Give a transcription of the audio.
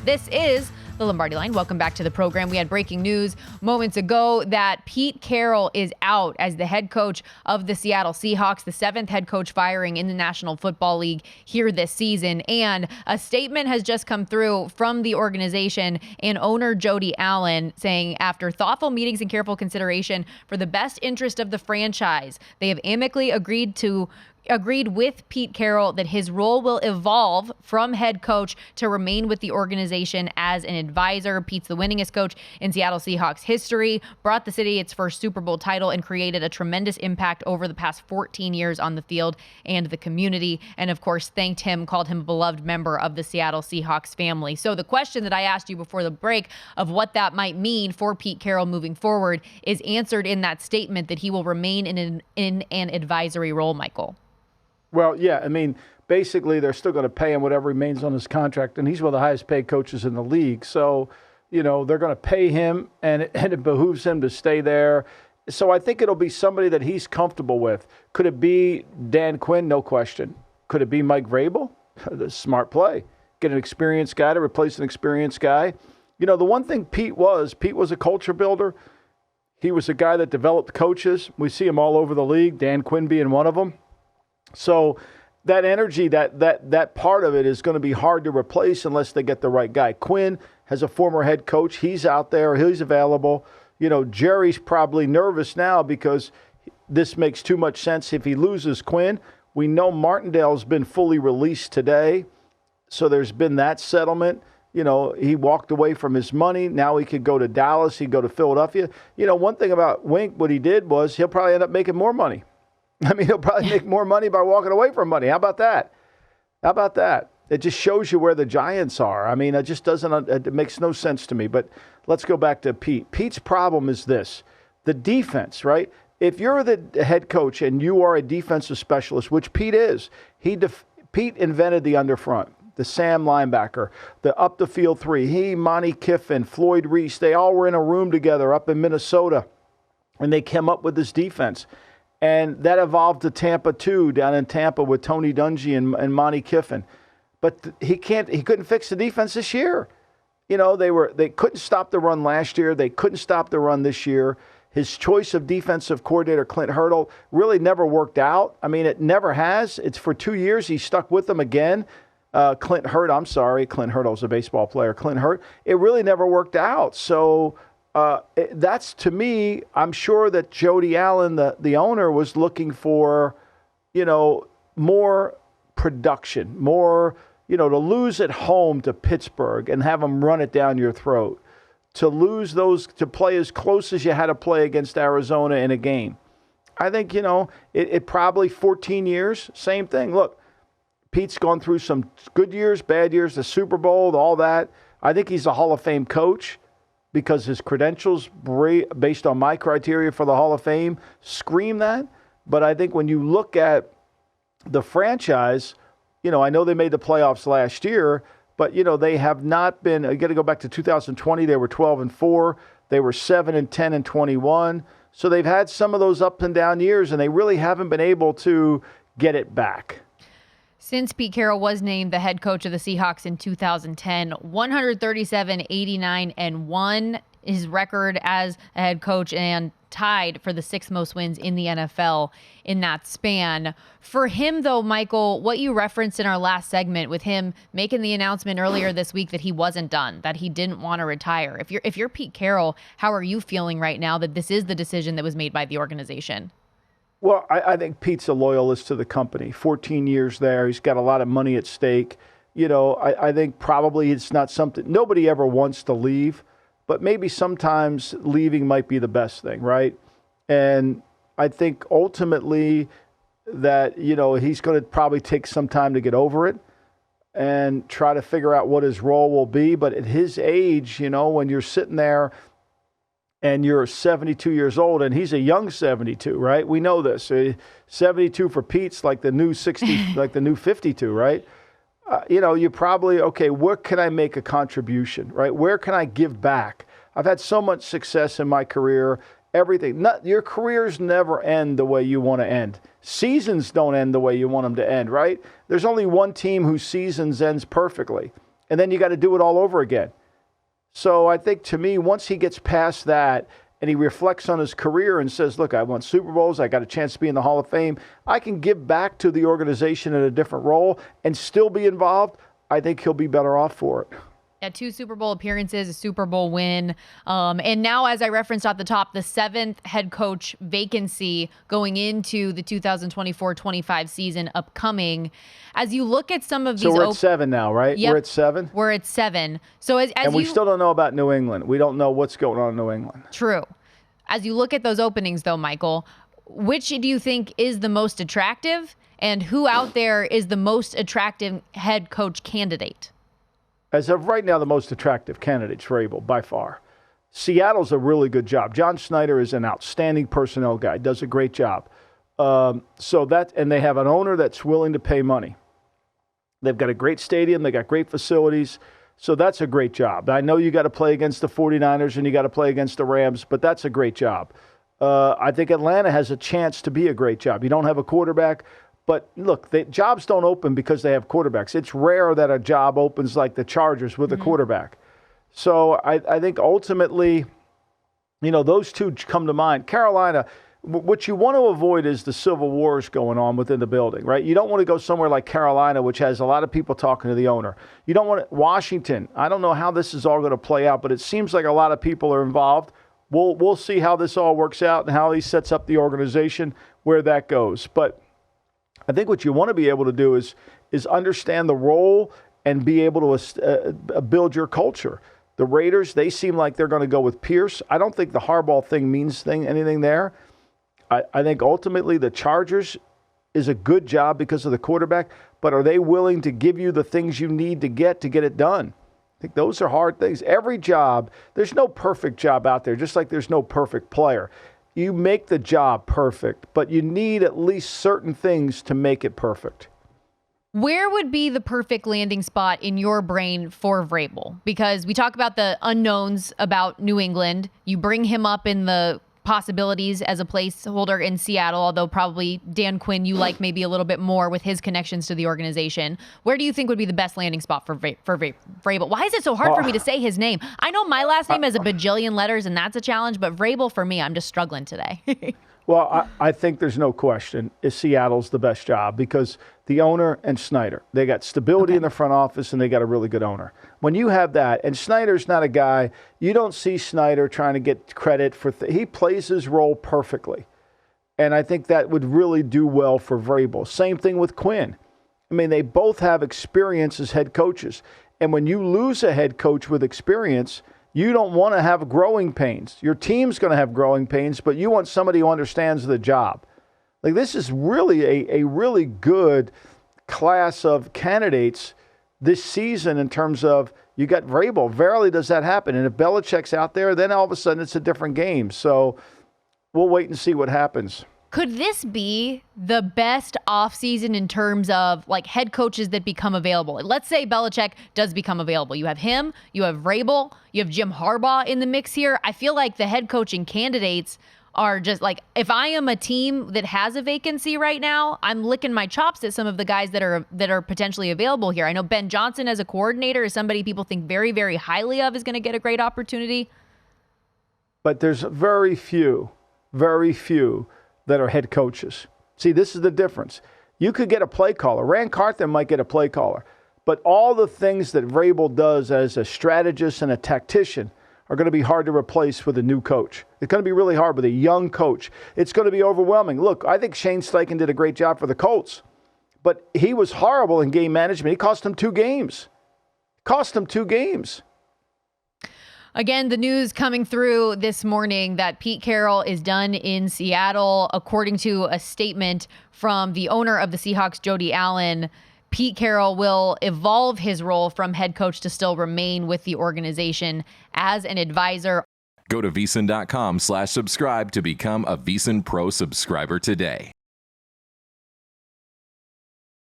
This is the Lombardi Line. Welcome back to the program. We had breaking news moments ago that Pete Carroll is out as the head coach of the Seattle Seahawks, the 7th head coach firing in the National Football League here this season. And a statement has just come through from the organization and owner Jody Allen saying, after thoughtful meetings and careful consideration for the best interest of the franchise, they have amicably agreed with Pete Carroll that his role will evolve from head coach to remain with the organization as an advisor. Pete's the winningest coach in Seattle Seahawks history, brought the city its first Super Bowl title, and created a tremendous impact over the past 14 years on the field and the community. And of course, thanked him, called him a beloved member of the Seattle Seahawks family. So the question that I asked you before the break of what that might mean for Pete Carroll moving forward is answered in that statement that he will remain in an advisory role, Michael. Well, yeah, I mean, basically they're still going to pay him whatever remains on his contract, and he's one of the highest paid coaches in the league. So, they're going to pay him, and it behooves him to stay there. So I think it'll be somebody that he's comfortable with. Could it be Dan Quinn? No question. Could it be Mike Vrabel? The smart play. Get an experienced guy to replace an experienced guy. The one thing Pete was a culture builder. He was a guy that developed coaches. We see him all over the league, Dan Quinn being one of them. So that energy, that part of it is going to be hard to replace unless they get the right guy. Quinn has a former head coach. He's out there. He's available. Jerry's probably nervous now because this makes too much sense if he loses Quinn. We know Martindale's been fully released today, so there's been that settlement. He walked away from his money. Now he could go to Dallas. He could go to Philadelphia. One thing about Wink, what he did was he'll probably end up making more money. He'll probably make more money by walking away from money. How about that? It just shows you where the Giants are. It just doesn't, it makes no sense to me. But let's go back to Pete. Pete's problem is this, the defense, right? If you're the head coach and you are a defensive specialist, which Pete is, Pete invented the underfront, the Sam linebacker, the up the field three. He, Monty Kiffin, Floyd Reese, they all were in a room together up in Minnesota, and they came up with this defense. And that evolved to Tampa too, down in Tampa with Tony Dungy and Monty Kiffin. But he couldn't fix the defense this year. They couldn't stop the run last year. They couldn't stop the run this year. His choice of defensive coordinator, Clint Hurdle, really never worked out. It never has. It's for 2 years. He stuck with them again. Clint Hurdle's a baseball player. Clint Hurt. It really never worked out. So that's, to me, I'm sure that Jody Allen, the owner, was looking for, more production, more, to lose at home to Pittsburgh and have them run it down your throat, to lose those, to play as close as you had to play against Arizona in a game. I think, it probably 14 years, same thing. Look, Pete's gone through some good years, bad years, the Super Bowl, all that. I think he's a Hall of Fame coach, because his credentials, based on my criteria for the Hall of Fame, scream that. But I think when you look at the franchise, I know they made the playoffs last year, but, they have not been. You got to go back to 2020. They were 12-4. They were 7-10 and 21. So they've had some of those up and down years, and they really haven't been able to get it back. Since Pete Carroll was named the head coach of the Seahawks in 2010, 137, 89, and 1 his record as a head coach, and tied for the 6th most wins in the NFL in that span. For him, though, Michael, what you referenced in our last segment with him making the announcement earlier this week that he wasn't done, that he didn't want to retire. If you're Pete Carroll, how are you feeling right now that this is the decision that was made by the organization? Well, I think Pete's a loyalist to the company. 14 years there. He's got a lot of money at stake. I think probably it's not something, nobody ever wants to leave, but maybe sometimes leaving might be the best thing, right? And I think ultimately that, he's going to probably take some time to get over it and try to figure out what his role will be. But at his age, when you're sitting there and you're 72 years old, and he's a young 72, right? We know this. 72 for Pete's like the new 60, like the new 52, right? You probably, okay, where can I make a contribution, right? Where can I give back? I've had so much success in my career, everything. Your careers never end the way you want to end. Seasons don't end the way you want them to end, right? There's only one team whose seasons ends perfectly, and then you got to do it all over again. So I think, to me, once he gets past that and he reflects on his career and says, look, I won Super Bowls, I got a chance to be in the Hall of Fame, I can give back to the organization in a different role and still be involved, I think he'll be better off for it. Yeah, 2 Super Bowl appearances, a Super Bowl win. And now, as I referenced at the top, the 7th head coach vacancy going into the 2024-25 season upcoming. As you look at some of these... So we're at 7 now, right? Yep, we're at 7? We're at 7. So and we still don't know about New England. We don't know what's going on in New England. True. As you look at those openings, though, Michael, which do you think is the most attractive, and who out there is the most attractive head coach candidate? As of right now, the most attractive candidate's Vrabel, by far. Seattle's a really good job. John Snyder is an outstanding personnel guy, does a great job. And they have an owner that's willing to pay money. They've got a great stadium. They got great facilities. So that's a great job. I know you got to play against the 49ers and you got to play against the Rams, but that's a great job. I think Atlanta has a chance to be a great job. You don't have a quarterback. But look, jobs don't open because they have quarterbacks. It's rare that a job opens like the Chargers with a quarterback. So I think ultimately, those two come to mind. Carolina, what you want to avoid is the civil wars going on within the building, right? You don't want to go somewhere like Carolina, which has a lot of people talking to the owner. You don't want Washington. I don't know how this is all going to play out, but it seems like a lot of people are involved. We'll see how this all works out and how he sets up the organization, where that goes. But I think what you want to be able to do is understand the role and be able to build your culture. The Raiders, they seem like they're going to go with Pierce. I don't think the Harbaugh thing means anything there. I think ultimately the Chargers is a good job because of the quarterback, but are they willing to give you the things you need to get it done? I think those are hard things. Every job, there's no perfect job out there, just like there's no perfect player. You make the job perfect, but you need at least certain things to make it perfect. Where would be the perfect landing spot in your brain for Vrabel? Because we talk about the unknowns about New England. You bring him up in the possibilities as a placeholder in Seattle, although probably Dan Quinn you like maybe a little bit more with his connections to the organization. Where do you think would be the best landing spot for Vrabel? Why is it so hard for me to say his name? I know my last name has a bajillion letters, and that's a challenge, but Vrabel, for me, I'm just struggling today. Well, I think there's no question Seattle's the best job because the owner and Snyder, they got stability in the front office and they got a really good owner. When you have that, and Snyder's not a guy, you don't see Snyder trying to get credit for, he plays his role perfectly. And I think that would really do well for Vrabel. Same thing with Quinn. I mean, they both have experience as head coaches. And when you lose a head coach with experience, you don't want to have growing pains. Your team's going to have growing pains, but you want somebody who understands the job. Like, this is really a really good class of candidates this season in terms of you got Vrabel. Verily does that happen. And if Belichick's out there, then all of a sudden it's a different game. So we'll wait and see what happens. Could this be the best offseason in terms of like head coaches that become available? Let's say Belichick does become available. You have him, you have Vrabel, you have Jim Harbaugh in the mix here. I feel like the head coaching candidates are just like, if I am a team that has a vacancy right now, I'm licking my chops at some of the guys that are potentially available here. I know Ben Johnson as a coordinator is somebody people think very, very highly of, is going to get a great opportunity. But there's very few that are head coaches. See, this is the difference. You could get a play caller. Rand Carthon might get a play caller. But all the things that Vrabel does as a strategist and a tactician are going to be hard to replace with a new coach. It's going to be really hard with a young coach. It's going to be overwhelming. Look, I think Shane Steichen did a great job for the Colts, but he was horrible in game management. He cost him 2 games. Again, the news coming through this morning that Pete Carroll is done in Seattle. According to a statement from the owner of the Seahawks, Jody Allen, Pete Carroll will evolve his role from head coach to still remain with the organization as an advisor. Go to VSiN.com/subscribe to become a VSiN Pro subscriber today.